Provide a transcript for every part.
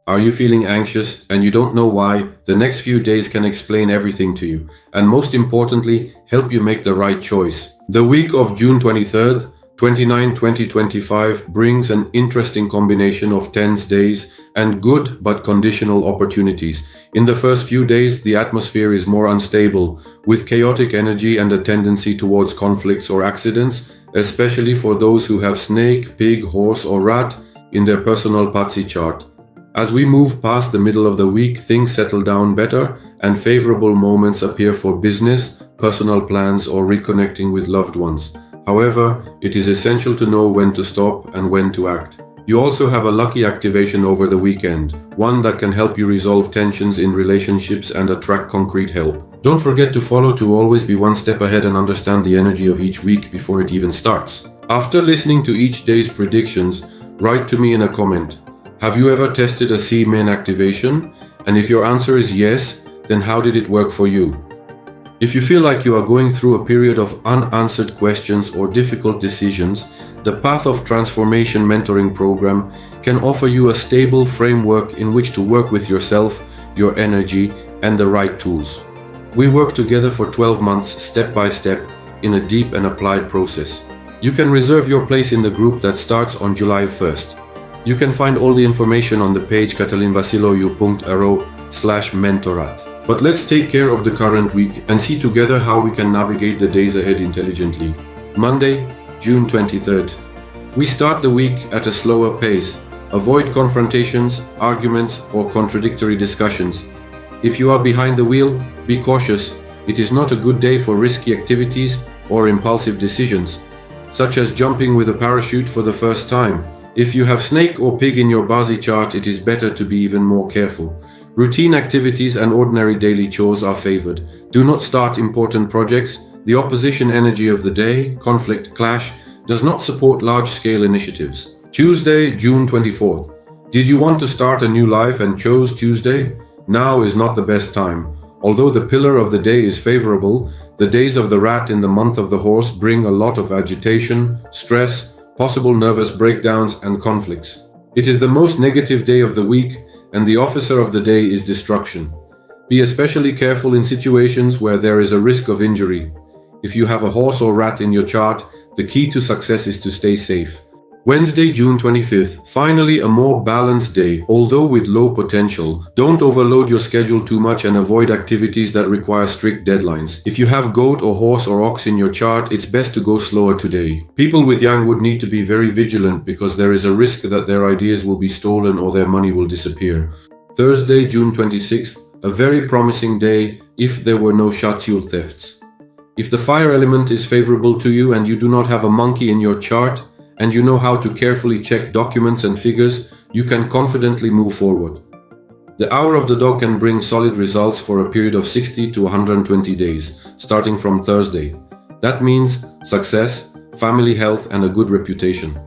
Are you feeling anxious and you don't know why? The next few days can explain everything to you, and most importantly, help you make the right choice. The week of June 23rd, 29, 2025 brings an interesting combination of tense days and good but conditional opportunities. In the first few days, the atmosphere is more unstable, with chaotic energy and a tendency towards conflicts or accidents, especially for those who have snake, pig, horse, or rat in their personal Patsy chart. As we move past the middle of the week, things settle down better and favorable moments appear for business, personal plans, or reconnecting with loved ones. However, it is essential to know when to stop and when to act. You also have a lucky activation over the weekend, one that can help you resolve tensions in relationships and attract concrete help. Don't forget to follow to always be one step ahead and understand the energy of each week before it even starts. After listening to each day's predictions, write to me in a comment. Have you ever tested a C-main activation? And if your answer is yes, then how did it work for you? If you feel like you are going through a period of unanswered questions or difficult decisions, the Path of Transformation mentoring program can offer you a stable framework in which to work with yourself, your energy, and the right tools. We work together for 12 months, step by step, in a deep and applied process. You can reserve your place in the group that starts on July 1st. You can find all the information on the page catalinvasiloiu.ro/mentorat. But let's take care of the current week and see together how we can navigate the days ahead intelligently. Monday, June 23rd. We start the week at a slower pace. Avoid confrontations, arguments, or contradictory discussions. If you are behind the wheel, be cautious. It is not a good day for risky activities or impulsive decisions, such as jumping with a parachute for the first time. If you have snake or pig in your Basi chart, it is better to be even more careful. Routine activities and ordinary daily chores are favored. Do not start important projects. The opposition energy of the day, conflict, clash, does not support large-scale initiatives. Tuesday, June 24th. Did you want to start a new life and chose Tuesday? Now is not the best time. Although the pillar of the day is favorable, the days of the rat in the month of the horse bring a lot of agitation, stress, possible nervous breakdowns, and conflicts. It is the most negative day of the week, and the officer of the day is destruction. Be especially careful in situations where there is a risk of injury. If you have a horse or rat in your chart, the key to success is to stay safe. Wednesday, June 25th. Finally, a more balanced day, although with low potential. Don't overload your schedule too much and avoid activities that require strict deadlines. If you have goat or horse or ox in your chart, it's best to go slower today. People with yang would need to be very vigilant because there is a risk that their ideas will be stolen or their money will disappear. Thursday, June 26th. A very promising day if there were no Shatsul thefts. If the fire element is favorable to you and you do not have a monkey in your chart, and you know how to carefully check documents and figures, you can confidently move forward. The hour of the dog can bring solid results for a period of 60 to 120 days, starting from Thursday. That means success, family health, and a good reputation.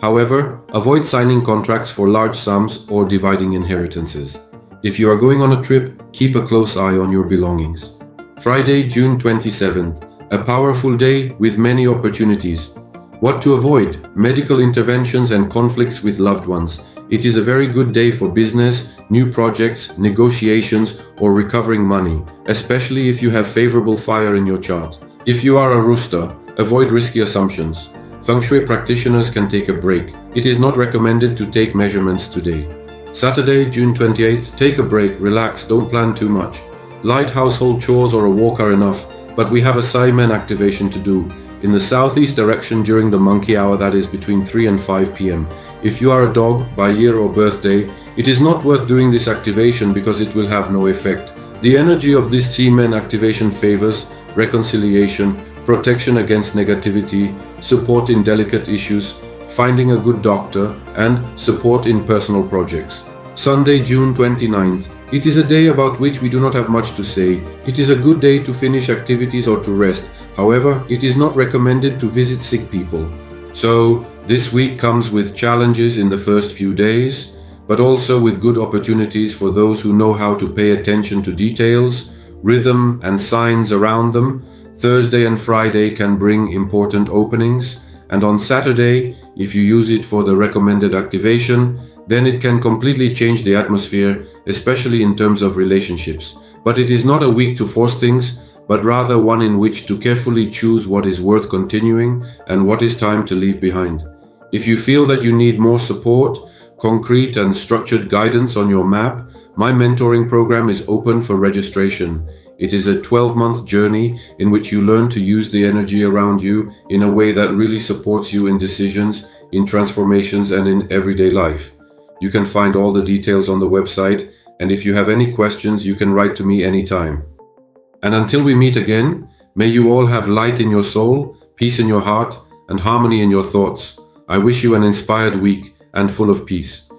However, avoid signing contracts for large sums or dividing inheritances. If you are going on a trip, keep a close eye on your belongings. Friday, June 27th. A powerful day with many opportunities. What to avoid? Medical interventions and conflicts with loved ones. It is a very good day for business, new projects, negotiations, or recovering money, especially if you have favorable fire in your chart. If you are a rooster, avoid risky assumptions. Feng Shui practitioners can take a break. It is not recommended to take measurements today. Saturday, June 28th. Take a break, relax, don't plan too much. Light household chores or a walk are enough, but we have a Saimen activation to do. In the southeast direction during the monkey hour, that is between 3 and 5 p.m. If you are a dog, by year or birthday, it is not worth doing this activation because it will have no effect. The energy of this Seaman activation favors reconciliation, protection against negativity, support in delicate issues, finding a good doctor, and support in personal projects. Sunday, June 29th. It is a day about which we do not have much to say. It is a good day to finish activities or to rest. However, it is not recommended to visit sick people. So, this week comes with challenges in the first few days, but also with good opportunities for those who know how to pay attention to details, rhythm, and signs around them. Thursday and Friday can bring important openings, and on Saturday, if you use it for the recommended activation, then it can completely change the atmosphere, especially in terms of relationships. But it is not a week to force things, but rather one in which to carefully choose what is worth continuing and what is time to leave behind. If you feel that you need more support, concrete and structured guidance on your map, my mentoring program is open for registration. It is a 12-month journey in which you learn to use the energy around you in a way that really supports you in decisions, in transformations, and in everyday life. You can find all the details on the website, and if you have any questions, you can write to me anytime. And until we meet again, may you all have light in your soul, peace in your heart, and harmony in your thoughts. I wish you an inspired week and full of peace.